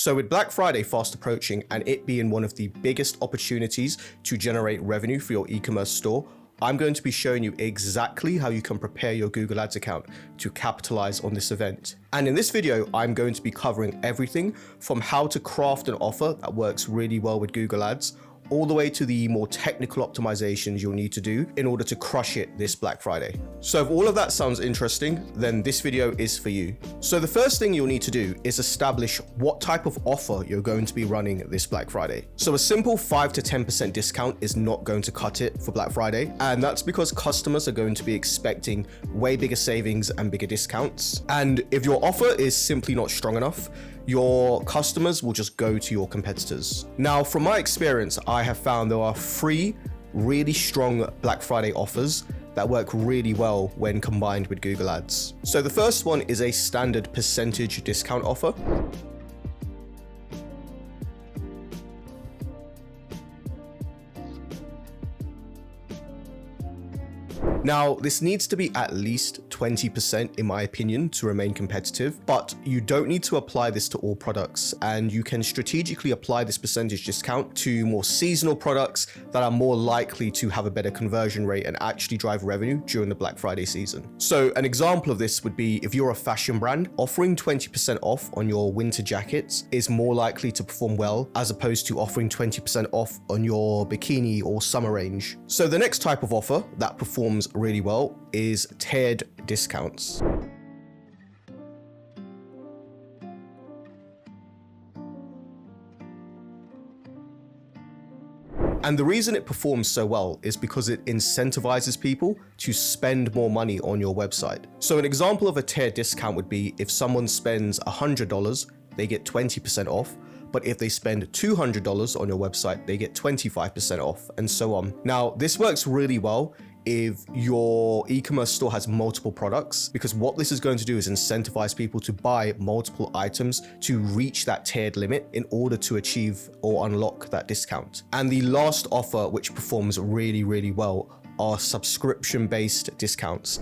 So with Black Friday fast approaching and it being one of the biggest opportunities to generate revenue for your e-commerce store, I'm going to be showing you exactly how you can prepare your Google Ads account to capitalize on this event. And in this video, I'm going to be covering everything from how to craft an offer that works really well with Google Ads, all the way to the more technical optimizations you'll need to do in order to crush it this Black Friday. So if all of that sounds interesting, then this video is for you. So the first thing you'll need to do is establish what type of offer you're going to be running this Black Friday. So a simple 5 to 10% discount is not going to cut it for Black Friday. And that's because customers are going to be expecting way bigger savings and bigger discounts. And if your offer is simply not strong enough, your customers will just go to your competitors. Now, from my experience, I have found there are 3 really strong Black Friday offers that work really well when combined with Google Ads. So the first one is a standard percentage discount offer. Now, this needs to be at least 20% in my opinion to remain competitive, but you don't need to apply this to all products, and you can strategically apply this percentage discount to more seasonal products that are more likely to have a better conversion rate and actually drive revenue during the Black Friday season. So an example of this would be if you're a fashion brand, offering 20% off on your winter jackets is more likely to perform well as opposed to offering 20% off on your bikini or summer range. So the next type of offer that performs really well is tiered discounts. And the reason it performs so well is because it incentivizes people to spend more money on your website. So an example of a tiered discount would be if someone spends $100, they get 20% off. But if they spend $200 on your website, they get 25% off, and so on. Now, this works really well if your e-commerce store has multiple products, because what this is going to do is incentivize people to buy multiple items to reach that tiered limit in order to achieve or unlock that discount. And the last offer, which performs really, really well, are subscription-based discounts.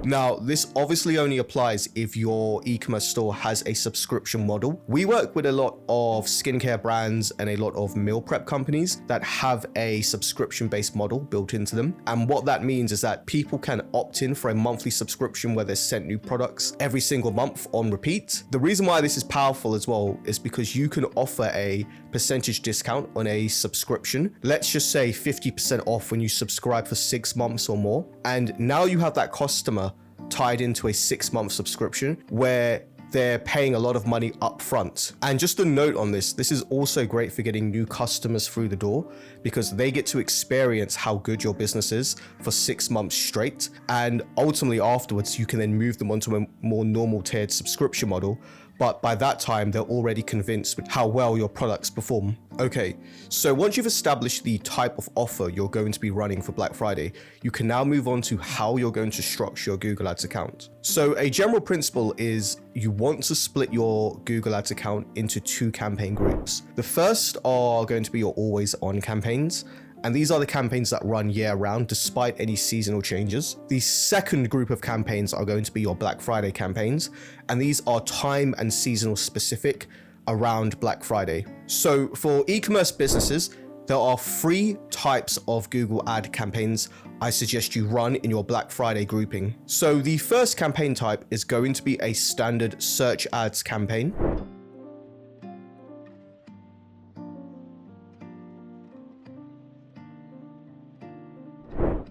Now, this obviously only applies if your e-commerce store has a subscription model. We work with a lot of skincare brands and a lot of meal prep companies that have a subscription-based model built into them. And what that means is that people can opt in for a monthly subscription where they're sent new products every single month on repeat. The reason why this is powerful as well is because you can offer a percentage discount on a subscription. Let's just say 50% off when you subscribe for 6 months or more. And now you have that customer tied into a 6-month subscription where they're paying a lot of money up front. And just a note on this is also great for getting new customers through the door because they get to experience how good your business is for 6 months straight. And ultimately afterwards, you can then move them onto a more normal tiered subscription model. But by that time, they're already convinced with how well your products perform. Okay, so once you've established the type of offer you're going to be running for Black Friday, you can now move on to how you're going to structure your Google Ads account. So a general principle is you want to split your Google Ads account into 2 campaign groups. The first are going to be your always on campaigns. And these are the campaigns that run year-round despite any seasonal changes. The second group of campaigns are going to be your Black Friday campaigns, and these are time and seasonal specific around Black Friday. So for e-commerce businesses, there are 3 types of Google ad campaigns I suggest you run in your Black Friday grouping. So the first campaign type is going to be a standard search ads campaign.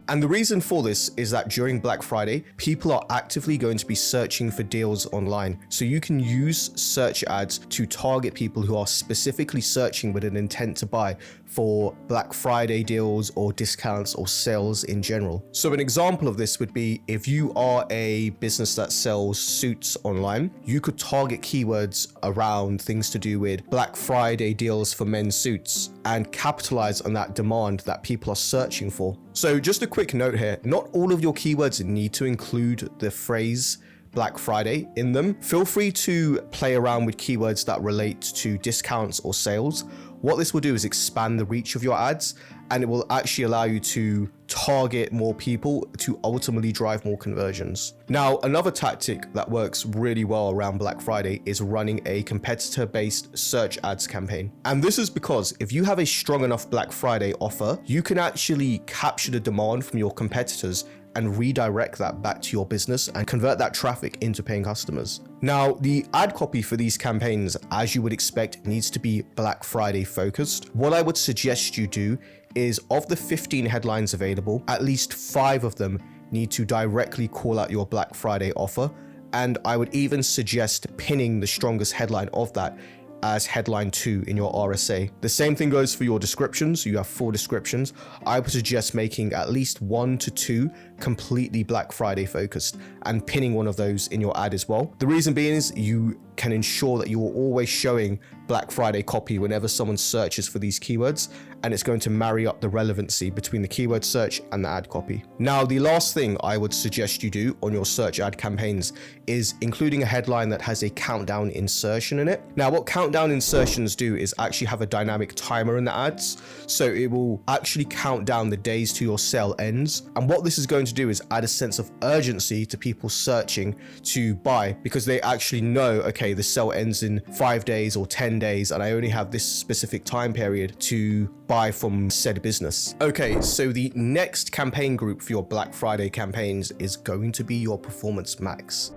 And the reason for this is that during Black Friday, people are actively going to be searching for deals online. So you can use search ads to target people who are specifically searching with an intent to buy for Black Friday deals or discounts or sales in general. So an example of this would be if you are a business that sells suits online, you could target keywords around things to do with Black Friday deals for men's suits and capitalize on that demand that people are searching for. So just a quick note here, not all of your keywords need to include the phrase Black Friday in them. Feel free to play around with keywords that relate to discounts or sales, what this will do is expand the reach of your ads, and it will actually allow you to target more people to ultimately drive more conversions. Now, another tactic that works really well around Black Friday is running a competitor-based search ads campaign. And this is because if you have a strong enough Black Friday offer, you can actually capture the demand from your competitors and redirect that back to your business and convert that traffic into paying customers. Now, the ad copy for these campaigns, as you would expect, needs to be Black Friday focused. What I would suggest you do is, of the 15 headlines available, at least 5 of them need to directly call out your Black Friday offer. And I would even suggest pinning the strongest headline of that as headline 2 in your RSA. The same thing goes for your descriptions. You have 4 descriptions. I would suggest making at least 1 to 2 completely Black Friday focused and pinning one of those in your ad as well. The reason being is you can ensure that you are always showing Black Friday copy whenever someone searches for these keywords, and it's going to marry up the relevancy between the keyword search and the ad copy. Now, the last thing I would suggest you do on your search ad campaigns is including a headline that has a countdown insertion in it. Now, what countdown insertions do is actually have a dynamic timer in the ads, so it will actually count down the days to your sale ends. And what this is going to do is add a sense of urgency to people searching to buy, because they actually know, okay, the sale ends in 5 days or 10 days, and I only have this specific time period to buy from said business. Okay, so the next campaign group for your Black Friday campaigns is going to be your Performance Max.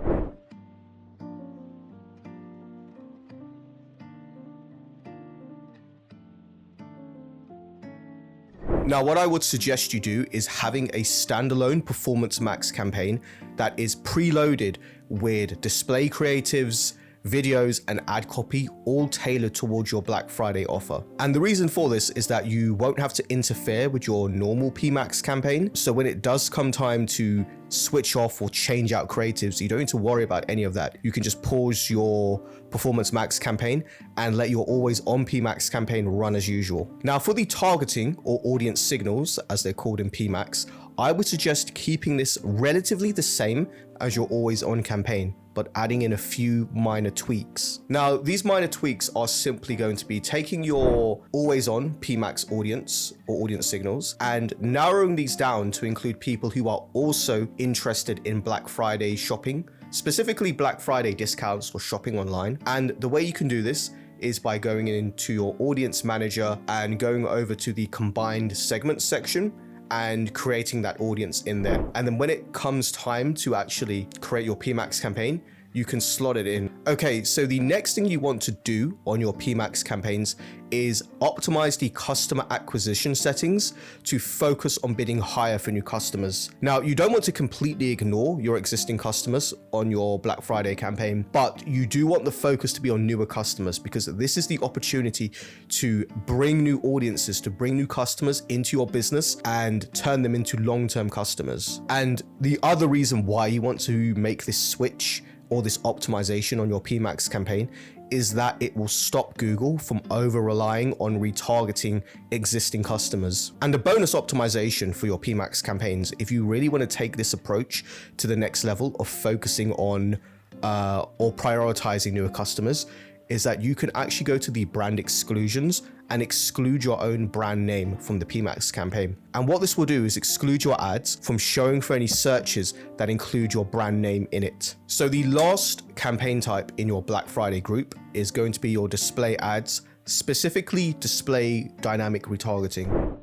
Now, what I would suggest you do is having a standalone Performance Max campaign that is preloaded with display creatives, videos, and ad copy, all tailored towards your Black Friday offer. And the reason for this is that you won't have to interfere with your normal PMax campaign. So when it does come time to switch off or change out creatives, you don't need to worry about any of that. You can just pause your Performance Max campaign and let your always on PMax campaign run as usual. Now, for the targeting or audience signals, as they're called in PMax, I would suggest keeping this relatively the same as your always on campaign, but adding in a few minor tweaks. Now, these minor tweaks are simply going to be taking your always on PMax audience or audience signals and narrowing these down to include people who are also interested in Black Friday shopping, specifically Black Friday discounts or shopping online. And the way you can do this is by going into your audience manager and going over to the combined segments section and creating that audience in there. And then when it comes time to actually create your PMax campaign, you can slot it in. Okay, so the next thing you want to do on your PMax campaigns is optimize the customer acquisition settings to focus on bidding higher for new customers. Now, you don't want to completely ignore your existing customers on your Black Friday campaign, but you do want the focus to be on newer customers, because this is the opportunity to bring new audiences, to bring new customers into your business and turn them into long-term customers. And the other reason why you want to make this switch or this optimization on your PMax campaign is that it will stop Google from over-relying on retargeting existing customers. And a bonus optimization for your PMax campaigns, if you really want to take this approach to the next level of focusing on or prioritizing newer customers, is that you can actually go to the brand exclusions and exclude your own brand name from the PMax campaign. And what this will do is exclude your ads from showing for any searches that include your brand name in it. So the last campaign type in your Black Friday group is going to be your display ads, specifically display dynamic retargeting.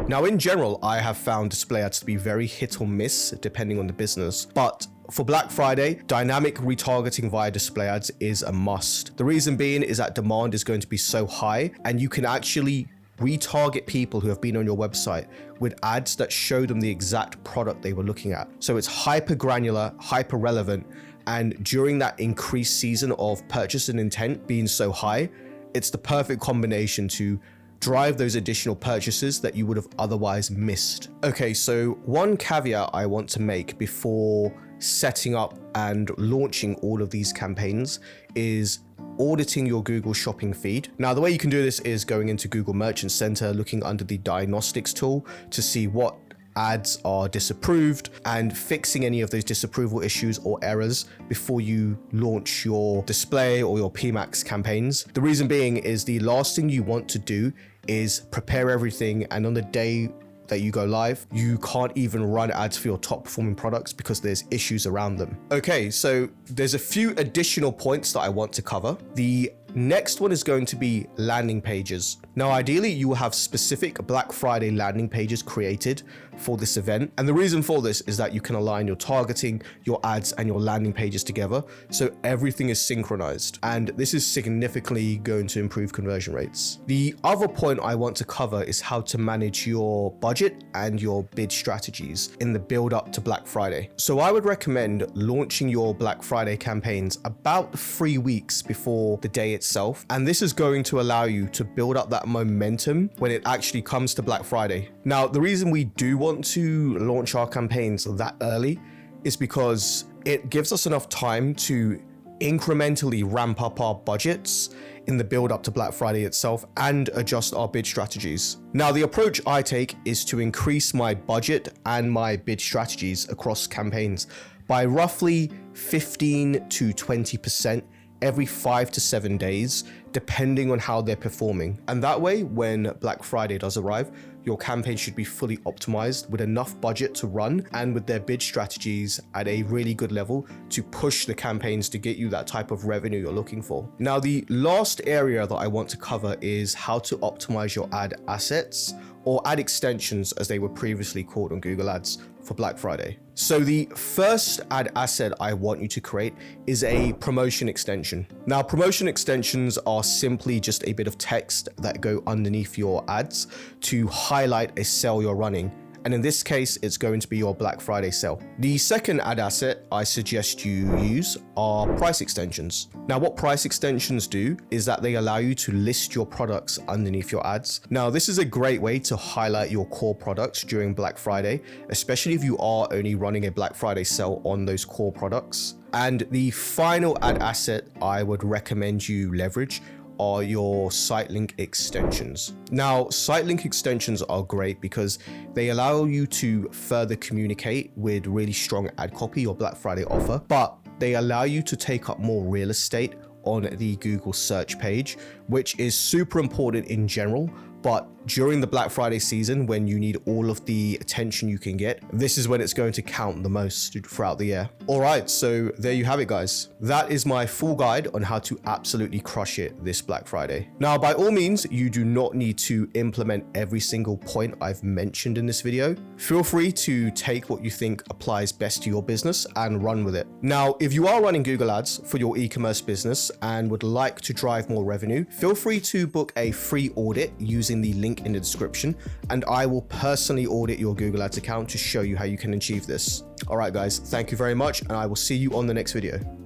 Now, in general, I have found display ads to be very hit or miss depending on the business, but for Black Friday, dynamic retargeting via display ads is a must. The reason being is that demand is going to be so high, and you can actually retarget people who have been on your website with ads that show them the exact product they were looking at. So it's hyper granular, hyper relevant, and during that increased season of purchase and intent being so high, it's the perfect combination to drive those additional purchases that you would have otherwise missed. Okay, so one caveat I want to make before setting up and launching all of these campaigns is auditing your Google shopping feed. Now, the way you can do this is going into Google Merchant Center, looking under the diagnostics tool to see what ads are disapproved and fixing any of those disapproval issues or errors before you launch your display or your PMAX campaigns. The reason being is the last thing you want to do is prepare everything, and on the day that you go live, you can't even run ads for your top performing products because there's issues around them. Okay, so there's a few additional points that I want to cover. The next one is going to be landing pages. Now, ideally, you will have specific Black Friday landing pages created for this event. And the reason for this is that you can align your targeting, your ads, and your landing pages together, so everything is synchronized. And this is significantly going to improve conversion rates. The other point I want to cover is how to manage your budget and your bid strategies in the build up to Black Friday. So I would recommend launching your Black Friday campaigns about 3 weeks before the day itself. And this is going to allow you to build up that momentum when it actually comes to Black Friday. Now, the reason we do want to launch our campaigns that early is because it gives us enough time to incrementally ramp up our budgets in the build up to Black Friday itself and adjust our bid strategies. Now, the approach I take is to increase my budget and my bid strategies across campaigns by roughly 15 to 20% every 5 to 7 days, depending on how they're performing. And that way, when Black Friday does arrive, your campaign should be fully optimized with enough budget to run and with their bid strategies at a really good level to push the campaigns to get you that type of revenue you're looking for. Now, the last area that I want to cover is how to optimize your ad assets, or ad extensions as they were previously called on Google Ads, for Black Friday. So the first ad asset I want you to create is a promotion extension. Now, promotion extensions are simply just a bit of text that go underneath your ads to highlight a sale you're running. And in this case, it's going to be your Black Friday sale. The second ad asset I suggest you use are price extensions. Now, what price extensions do is that they allow you to list your products underneath your ads. Now, this is a great way to highlight your core products during Black Friday, especially if you are only running a Black Friday sale on those core products. And the final ad asset I would recommend you leverage are your site link extensions. Now, site link extensions are great because they allow you to further communicate with really strong ad copy or Black Friday offer, but they allow you to take up more real estate on the Google search page, which is super important in general. But during the Black Friday season, when you need all of the attention you can get, this is when it's going to count the most throughout the year. All right, so there you have it, guys. That is my full guide on how to absolutely crush it this Black Friday. Now, by all means, you do not need to implement every single point I've mentioned in this video. Feel free to take what you think applies best to your business and run with it. Now, if you are running Google Ads for your e-commerce business and would like to drive more revenue, feel free to book a free audit using the link in the description, and I will personally audit your Google Ads account to show you how you can achieve this. All right, guys, thank you very much, and I will see you on the next video.